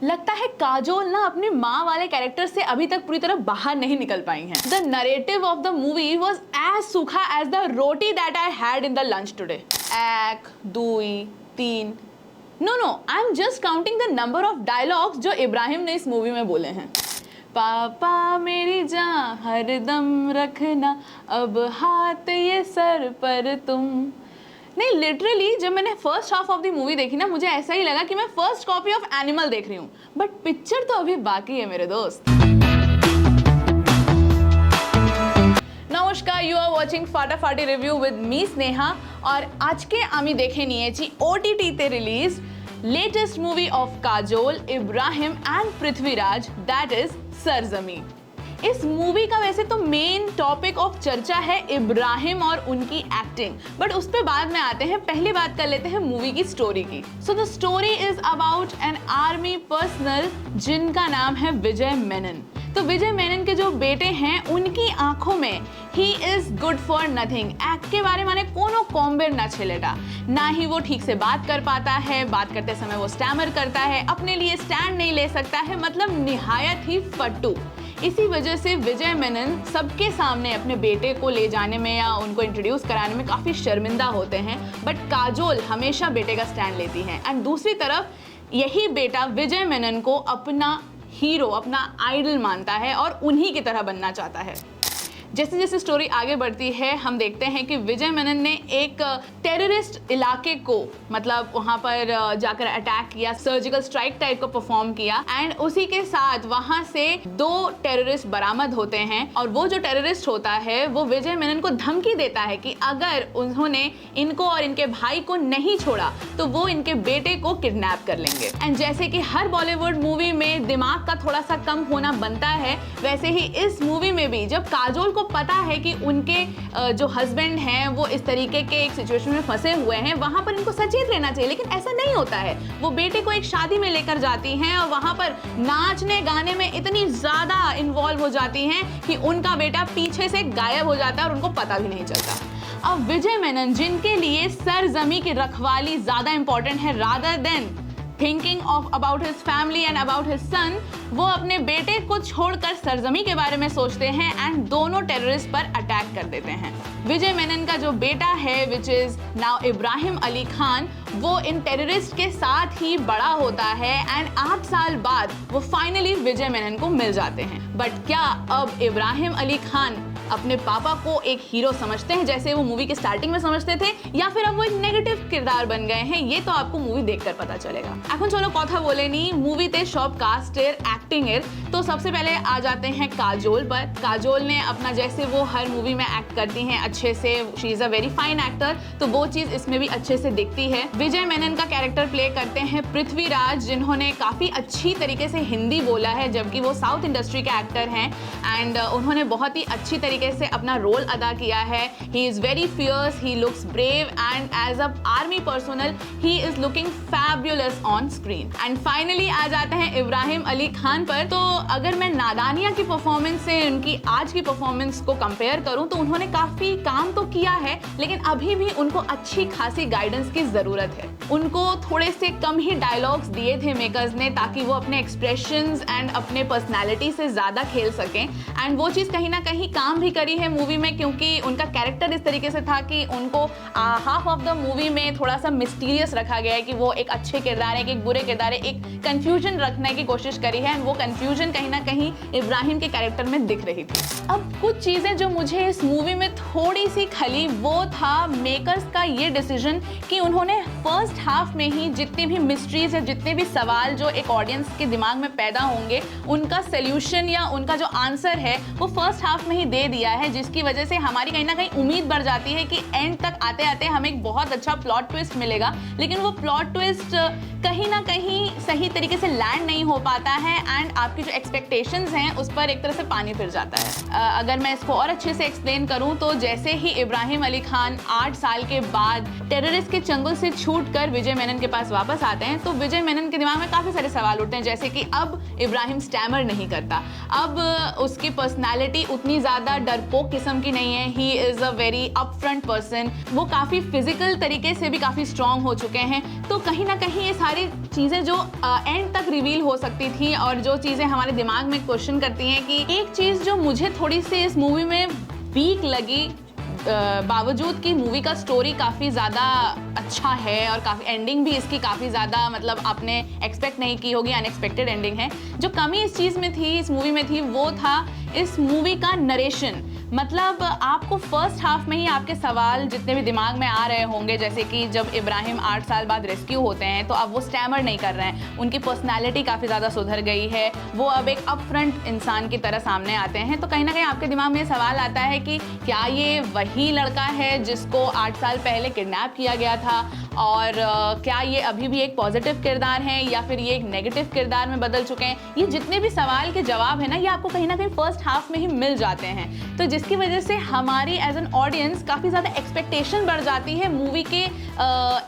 लगता है काजोल ना अपनी माँ वाले कैरेक्टर से अभी तक पूरी तरह बाहर नहीं निकल पाई हैं। The narrative of the movie was as सूखा as the roti that I had in the lunch today. एक, दुई, तीन, no, I am just counting the number of dialogues जो इब्राहिम ने इस मूवी में बोले हैं। पापा मेरी जान हरदम रखना, अब हाथ ये सर पर तुम। नहीं, लिटरली जब मैंने first half of the movie देखी ना, मुझे ऐसा ही लगा कि मैं फर्स्ट कॉपी ऑफ एनिमल देख रही हूँ, बट पिक्चर तो अभी बाकी है मेरे दोस्त। नमस्कार, you are watching Phatafati review with me Sneha, और आज के आमी देखे नियेची OTT ते release latest movie of Kajol, Ibrahim and Prithviraj, that is Sarzameen. इस मूवी का वैसे तो मेन टॉपिक ऑफ चर्चा है इब्राहिम और उनकी एक्टिंग, बट उस पर बाद में आते हैं। पहले बात कर लेते हैं मूवी की स्टोरी की। So the story is about an army personnel जिनका नाम है विजय मेनन। तो विजय मेनन के जो बेटे हैं उनकी आंखों में he is good for nothing. Act के बारे माने कोनो कॉम्बेर ना छेलेटा, ना ही वो ठीक से बात कर पाता है, बात करते समय वो स्टैमर करता है, अपने लिए स्टैंड नहीं ले सकता है, मतलब निहायत ही फट्टू। इसी वजह से विजय मेनन सबके सामने अपने बेटे को ले जाने में या उनको इंट्रोड्यूस कराने में काफ़ी शर्मिंदा होते हैं, बट काजोल हमेशा बेटे का स्टैंड लेती हैं। एंड दूसरी तरफ यही बेटा विजय मेनन को अपना हीरो, अपना आइडल मानता है और उन्हीं की तरह बनना चाहता है। जैसे जैसे स्टोरी आगे बढ़ती है, हम देखते हैं कि विजय मेनन ने एक टेररिस्ट इलाके को, मतलब वहाँ पर जाकर अटैक किया, सर्जिकल स्ट्राइक टाइप का परफॉर्म किया, एंड उसी के साथ वहाँ से 2 टेररिस्ट बरामद होते हैं। और वो जो टेररिस्ट होता है वो विजय मेनन को धमकी देता है कि अगर उन्होंने इनको और इनके भाई को नहीं छोड़ा तो वो इनके बेटे को किडनैप कर लेंगे। एंड जैसे कि हर बॉलीवुड मूवी में दिमाग का थोड़ा सा कम होना बनता है, वैसे ही इस मूवी में भी जब काजोल को पता है कि उनके जो हस्बैंड हैं वो इस तरीके के एक सिचुएशन में फंसे हुए हैं, वहां पर इनको सचेत रहना चाहिए, लेकिन ऐसा नहीं होता है। वो बेटे को एक शादी में लेकर जाती हैं और वहां पर नाचने गाने में इतनी ज्यादा इन्वॉल्व हो जाती हैं कि उनका बेटा पीछे से गायब हो जाता है और उनको पता भी नहीं चलता। अब विजय मेनन, जिनके लिए सरजमी की रखवाली ज्यादा इंपॉर्टेंट है rather than thinking of about his family and about his son, वो अपने बेटे को छोड़कर सरजमी के बारे में सोचते हैं एंड दोनों टेररिस्ट पर अटैक कर देते हैं। विजय मेनन का जो बेटा है, which is now Ibrahim Ali Khan, वो इन टेररिस्ट के साथ ही बड़ा होता है एंड 8 साल बाद वो फाइनली विजय मेनन को मिल जाते हैं। बट क्या अब इब्राहिम अली खान अपने पापा को एक हीरो समझते हैं जैसे वो मूवी के स्टार्टिंग में समझते थे, या फिर अब वो एक नेगेटिव किरदार बन गए हैं? ये तो आपको मूवी देखकर पता चलेगा। এখন चलो कथा बोले नहीं, मूवी ते सब कास्टेर एक्टिंगेर। तो सबसे पहले आ जाते हैं काजोल पर। काजोल ने अपना, जैसे वो हर मूवी में एक्ट करती हैं अच्छे से, she is a very fine actor, तो वो चीज़ इसमें भी अच्छे से दिखती है। विजय मेनन का कैरेक्टर प्ले करते हैं पृथ्वीराज, जिन्होंने काफ़ी अच्छी तरीके से हिंदी बोला है, जबकि वो साउथ इंडस्ट्री के एक्टर हैं, एंड उन्होंने बहुत ही अच्छी तरीके से अपना रोल अदा किया है। He is very fierce, he looks brave, and as a army personnel he is looking fabulous on screen. And finally आ जाते हैं इब्राहिम अली खान पर। तो अगर मैं नादानिया की परफॉर्मेंस से उनकी आज की परफॉर्मेंस को कंपेयर करूं तो उन्होंने काफ़ी काम तो किया है, लेकिन अभी भी उनको अच्छी खासी गाइडेंस की ज़रूरत है। उनको थोड़े से कम ही डायलॉग्स दिए थे मेकर्स ने, ताकि वो अपने एक्सप्रेशंस एंड अपने पर्सनैलिटी से ज़्यादा खेल सकें, एंड वो चीज़ कहीं ना कहीं काम भी करी है मूवी में, क्योंकि उनका कैरेक्टर इस तरीके से था कि उनको हाफ ऑफ द मूवी में थोड़ा सा मिस्टीरियस रखा गया है कि वो एक अच्छे किरदार है कि एक बुरे किरदार है, एक कंफ्यूजन रखने की कोशिश करी है, एंड वो कंफ्यूजन कहीं ना कहीं इब्राहिम के कैरेक्टर में दिख रही थी। अब कुछ चीज़ें जो मुझे इस मूवी में थोड़ी सी खली, वो था मेकर्स का ये डिसीजन कि उन्होंने फर्स्ट हाफ में ही जितनी भी मिस्ट्रीज या जितने भी सवाल जो एक ऑडियंस के दिमाग में पैदा होंगे, उनका सोल्यूशन या उनका जो आंसर है वो फर्स्ट हाफ में ही दे दिया है, जिसकी वजह से हमारी कहीं ना कहीं उम्मीद बढ़ जाती है कि एंड तक आते आते हमें एक बहुत अच्छा प्लॉट ट्विस्ट मिलेगा, लेकिन वो प्लॉट ट्विस्ट कहीं ना कहीं सही तरीके से लैंड नहीं हो पाता है, एंड आपकी जो एक्सपेक्टेशंस हैं उस पर एक तरह से पानी फिर जाता है। अगर मैं इसको और अच्छे से एक्सप्लेन करूं तो जैसे ही इब्राहिम अली खान 8 साल के बाद टेररिस्ट के चंगुल से छूटकर विजय मेनन के पास वापस आते हैं, तो विजय मेनन के दिमाग में काफ़ी सारे सवाल उठते हैं, जैसे कि अब इब्राहिम स्टैमर नहीं करता, अब उसकी पर्सनैलिटी उतनी ज़्यादा डरपोक किस्म की नहीं है, he is a very upfront person. वो काफ़ी फिजिकल तरीके से भी काफ़ी स्ट्रांग हो चुके हैं। तो कहीं ना कहीं ये सारी चीज़ें जो एंड तक रिवील हो सकती थी और जो चीज़ें हमारे दिमाग में क्वेश्चन करती हैं कि एक चीज़ जो मुझे थोड़ी सी इस मूवी में वीक लगी, बावजूद कि मूवी का स्टोरी काफ़ी ज़्यादा अच्छा है और काफ़ी एंडिंग भी इसकी काफ़ी ज़्यादा मतलब आपने एक्सपेक्ट नहीं की होगी, अनएक्सपेक्टेड एंडिंग है। जो कमी इस चीज़ में थी, इस मूवी में थी, वो था इस मूवी का नरेशन। मतलब आपको फर्स्ट हाफ में ही आपके सवाल जितने भी दिमाग में आ रहे होंगे, जैसे कि जब इब्राहिम 8 साल बाद रेस्क्यू होते हैं तो अब वो स्टैमर नहीं कर रहे हैं, उनकी पर्सनैलिटी काफ़ी ज़्यादा सुधर गई है, वो अब एक अपफ्रंट इंसान की तरह सामने आते हैं। तो कहीं ना कहीं आपके दिमाग में सवाल आता है कि क्या ये वही लड़का है जिसको 8 साल पहले किडनैप किया गया था, और क्या ये अभी भी एक पॉजिटिव किरदार हैं या फिर ये एक नेगेटिव किरदार में बदल चुके हैं। ये जितने भी सवाल के जवाब है ना, ये आपको कहीं ना कहीं फर्स्ट हाफ में ही मिल जाते हैं। तो जिसकी वजह से हमारी एज एन ऑडियंस काफ़ी ज़्यादा एक्सपेक्टेशन बढ़ जाती है मूवी के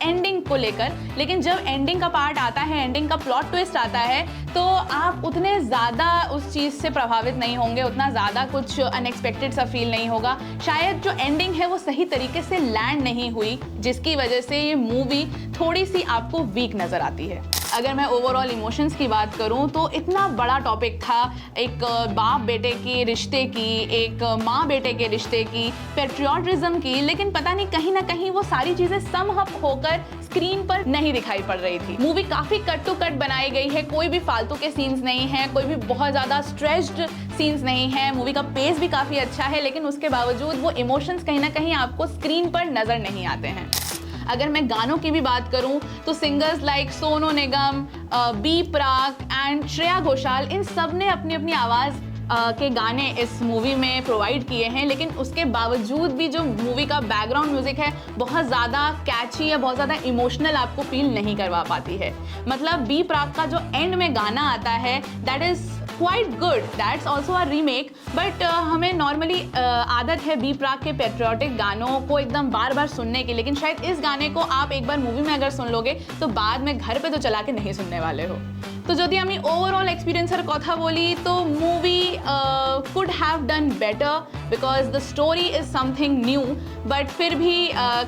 एंडिंग को लेकर। लेकिन जब एंडिंग का पार्ट आता है, एंडिंग का प्लॉट ट्विस्ट आता है, तो आप उतने ज़्यादा उस चीज़ से प्रभावित नहीं होंगे, उतना ज़्यादा कुछ अनएक्सपेक्टेड सा फील नहीं होगा। शायद जो एंडिंग है वो सही तरीके से लैंड नहीं हुई, जिसकी वजह से ये मूवी थोड़ी सी आपको वीक नज़र आती है। अगर मैं ओवरऑल इमोशंस की बात करूं तो इतना बड़ा टॉपिक था, एक बाप बेटे के रिश्ते की, एक माँ बेटे के रिश्ते की, पेट्रियोटिज्म की, लेकिन पता नहीं कहीं ना कहीं वो सारी चीज़ें सम अप होकर स्क्रीन पर नहीं दिखाई पड़ रही थी। मूवी काफ़ी कट टू कट बनाई गई है, कोई भी फालतू के सीन्स नहीं हैं, कोई भी बहुत ज़्यादा स्ट्रेस्ड सीन्स नहीं है, मूवी का पेस भी काफ़ी अच्छा है, लेकिन उसके बावजूद वो इमोशंस कहीं ना कहीं आपको स्क्रीन पर नज़र नहीं आते हैं। अगर मैं गानों की भी बात करूं तो singers like Sonu Nigam, B Praak and Shreya Ghoshal, इन सब ने अपनी अपनी आवाज़ के गाने इस मूवी में प्रोवाइड किए हैं, लेकिन उसके बावजूद भी जो मूवी का बैकग्राउंड म्यूज़िक है बहुत ज़्यादा कैची या बहुत ज़्यादा इमोशनल आपको फील नहीं करवा पाती है। मतलब बी प्राक का जो एंड में गाना आता है, that is quite good, that's also a remake, but हमें नॉर्मली आदत है बी प्राक के पेट्रियोटिक गानों को एकदम बार बार सुनने की, लेकिन शायद इस गाने को आप एक बार मूवी में अगर सुन लोगे तो बाद में घर पे तो चला के नहीं सुनने वाले हो। तो যদি আমি ওভারঅল এক্সপিরিয়েন্সের কথা বলি তো movie could have done better because the story is something new, but फिर भी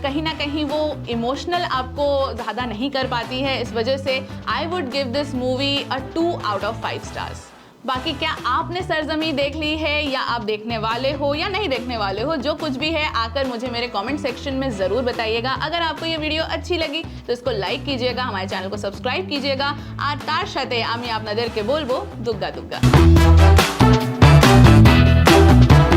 कहीं ना कहीं वो इमोशनल आपको ज़्यादा नहीं कर पाती है। इस वजह से I would give this movie a 2 out of 5 stars। बाकी क्या आपने सरजमी देख ली है या आप देखने वाले हो या नहीं देखने वाले हो, जो कुछ भी है आकर मुझे मेरे कमेंट सेक्शन में ज़रूर बताइएगा। अगर आपको ये वीडियो अच्छी लगी तो इसको लाइक कीजिएगा, हमारे चैनल को सब्सक्राइब कीजिएगा। আর তার সাথে আমি আপনাদেরকে বলবো দুগ্গা দুগ্গা।